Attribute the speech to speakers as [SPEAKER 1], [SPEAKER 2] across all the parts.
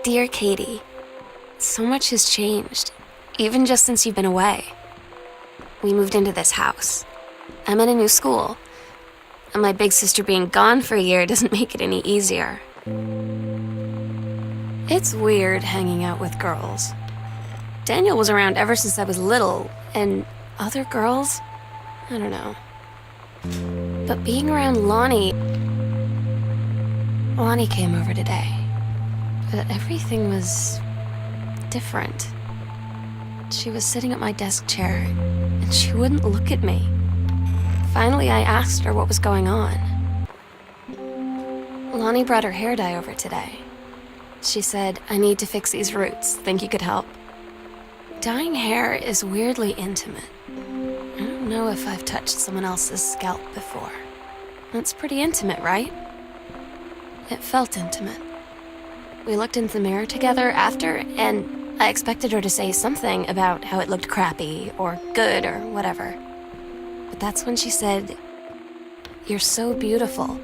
[SPEAKER 1] Dear Katie, so much has changed, even just since you've been away. We moved into this house. I'm in a new school, and my big sister being gone for a year doesn't make it any easier. It's weird hanging out with girls. Daniel was around ever since I was little, and other girls? I don't know. But being around Lonnie came over today. But everything was different. She was sitting at my desk chair, and she wouldn't look at me. Finally, I asked her what was going on. Lonnie brought her hair dye over today. She said, "I need to fix these roots. Think you could help?" Dyeing hair is weirdly intimate. I don't know if I've touched someone else's scalp before. That's pretty intimate, right? It felt intimate. We looked into the mirror together after, and I expected her to say something about how it looked crappy or good or whatever. But that's when she said, "You're so beautiful."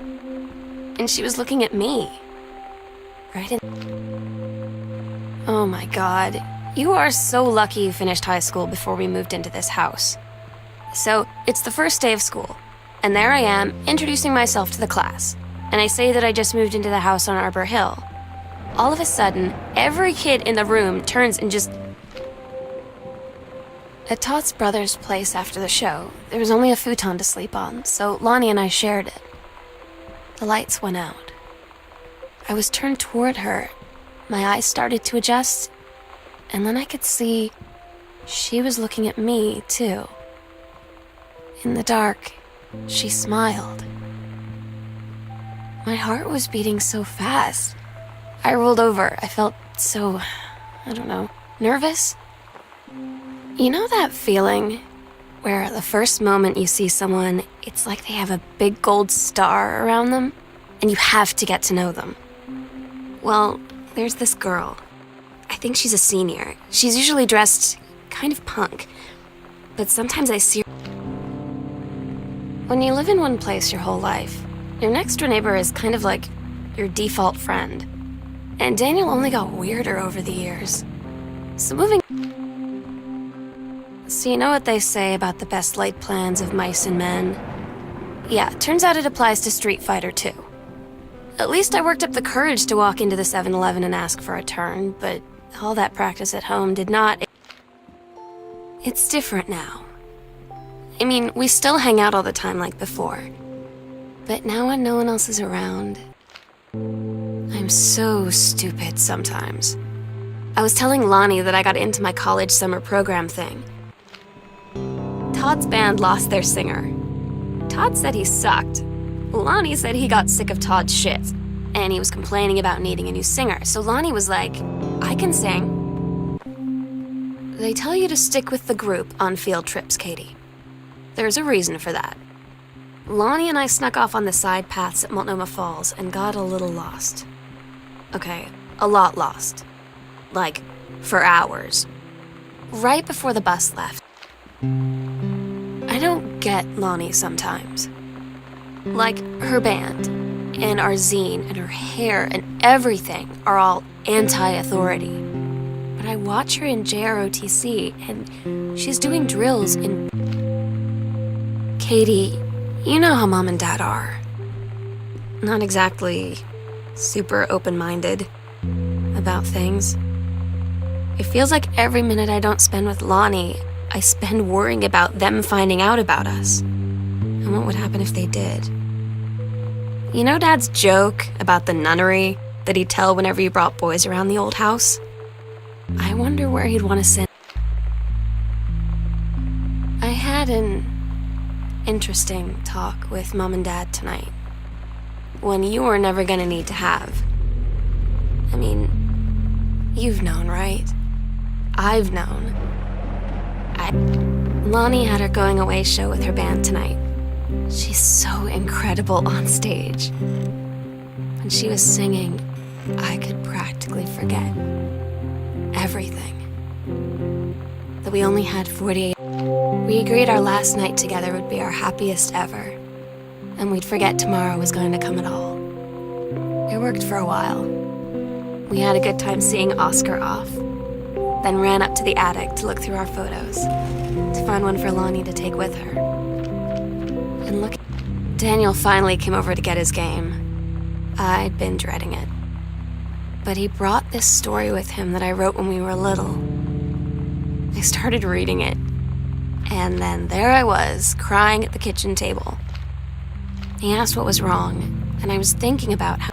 [SPEAKER 1] And she was looking at me. Right in... Oh my God. You are so lucky you finished high school before we moved into this house. So, it's the first day of school, and there I am, introducing myself to the class. And I say that I just moved into the house on Arbor Hill. All of a sudden, every kid in the room turns and just... At Todd's brother's place after the show, there was only a futon to sleep on, so Lonnie and I shared it. The lights went out. I was turned toward her. My eyes started to adjust, and then I could see she was looking at me, too. In the dark, she smiled. My heart was beating so fast. I rolled over. I felt so, I don't know, nervous. You know that feeling where the first moment you see someone, it's like they have a big gold star around them, and you have to get to know them? Well, there's this girl. I think she's a senior. She's usually dressed kind of punk, but sometimes I see her. When you live in one place your whole life, your next door neighbor is kind of like your default friend. And Daniel only got weirder over the years. So you know what they say about the best laid plans of mice and men? Yeah, turns out it applies to Street Fighter too. At least I worked up the courage to walk into the 7-Eleven and ask for a turn, but all that practice at home did not... It's different now. I mean, we still hang out all the time like before. But now when no one else is around, I'm so stupid sometimes. I was telling Lonnie that I got into my college summer program thing. Todd's band lost their singer. Todd said he sucked. Lonnie said he got sick of Todd's shit, and he was complaining about needing a new singer, so Lonnie was like, "I can sing." They tell you to stick with the group on field trips, Katie. There's a reason for that. Lonnie and I snuck off on the side paths at Multnomah Falls and got a little lost. Okay, a lot lost. Like, for hours. Right before the bus left. I don't get Lonnie sometimes. Like, her band, and our zine, and her hair, and everything are all anti-authority. But I watch her in JROTC, and she's doing drills in... Katie, you know how Mom and Dad are. Not exactly super open-minded about things. It feels like every minute I don't spend with Lonnie, I spend worrying about them finding out about us. And what would happen if they did? You know Dad's joke about the nunnery that he'd tell whenever you brought boys around the old house? I wonder where he'd want to send... I had an interesting talk with Mom and Dad tonight. One you were never gonna need to have. I mean, you've known, right? I've known. Lonnie had her going away show with her band tonight. She's so incredible on stage. When she was singing, I could practically forget everything. That we only had 48. We agreed our last night together would be our happiest ever, and we'd forget tomorrow was going to come at all. It worked for a while. We had a good time seeing Oscar off, then ran up to the attic to look through our photos, to find one for Lonnie to take with her. And look, Daniel finally came over to get his game. I'd been dreading it. But he brought this story with him that I wrote when we were little. I started reading it, and then there I was, crying at the kitchen table. He asked what was wrong, and I was thinking about how...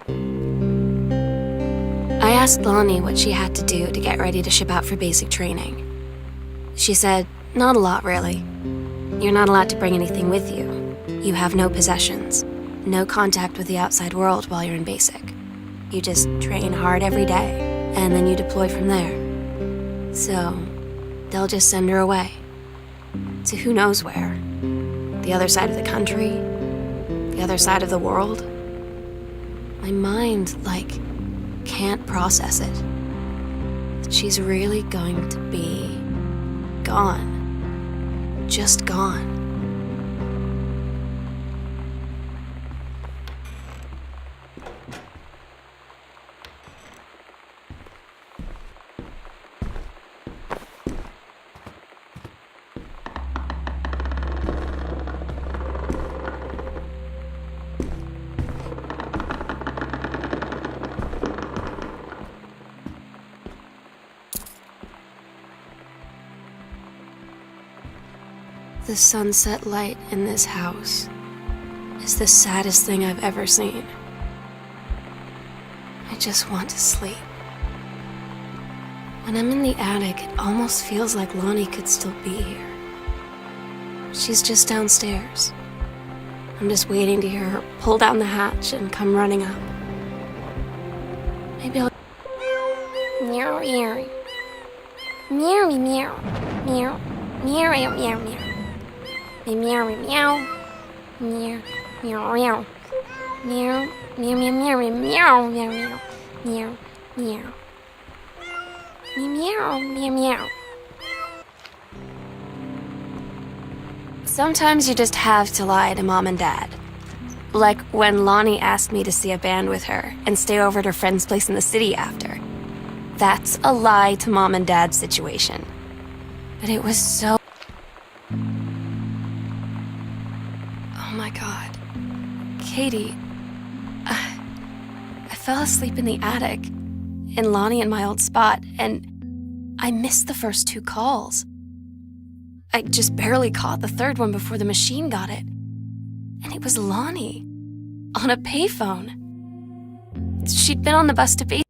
[SPEAKER 1] I asked Lonnie what she had to do to get ready to ship out for basic training. She said, not a lot, really. You're not allowed to bring anything with you. You have no possessions, no contact with the outside world while you're in basic. You just train hard every day, and then you deploy from there. So, they'll just send her away. To who knows where. The other side of the country, the other side of the world. My mind, can't process it. She's really going to be gone. Just gone. The sunset light in this house is the saddest thing I've ever seen. I just want to sleep. When I'm in the attic, it almost feels like Lonnie could still be here. She's just downstairs. I'm just waiting to hear her pull down the hatch and come running up. Maybe I'll...
[SPEAKER 2] Meow, meow. Meow, meow. Meow. Meow, meow, meow, meow. Meow, meow. Meow, meow, meow. Meow, meow, meow, meow, meow, meow, meow. Meow, meow. Meow, meow, meow.
[SPEAKER 1] Sometimes you just have to lie to Mom and Dad. Like when Lonnie asked me to see a band with her and stay over at her friend's place in the city after. That's a lie to Mom and Dad's situation. But it was so... Oh my God. Katie, I fell asleep in the attic, in Lonnie and my old spot, and I missed the first 2 calls. I just barely caught the third one before the machine got it. And it was Lonnie, on a payphone. She'd been on the bus to base.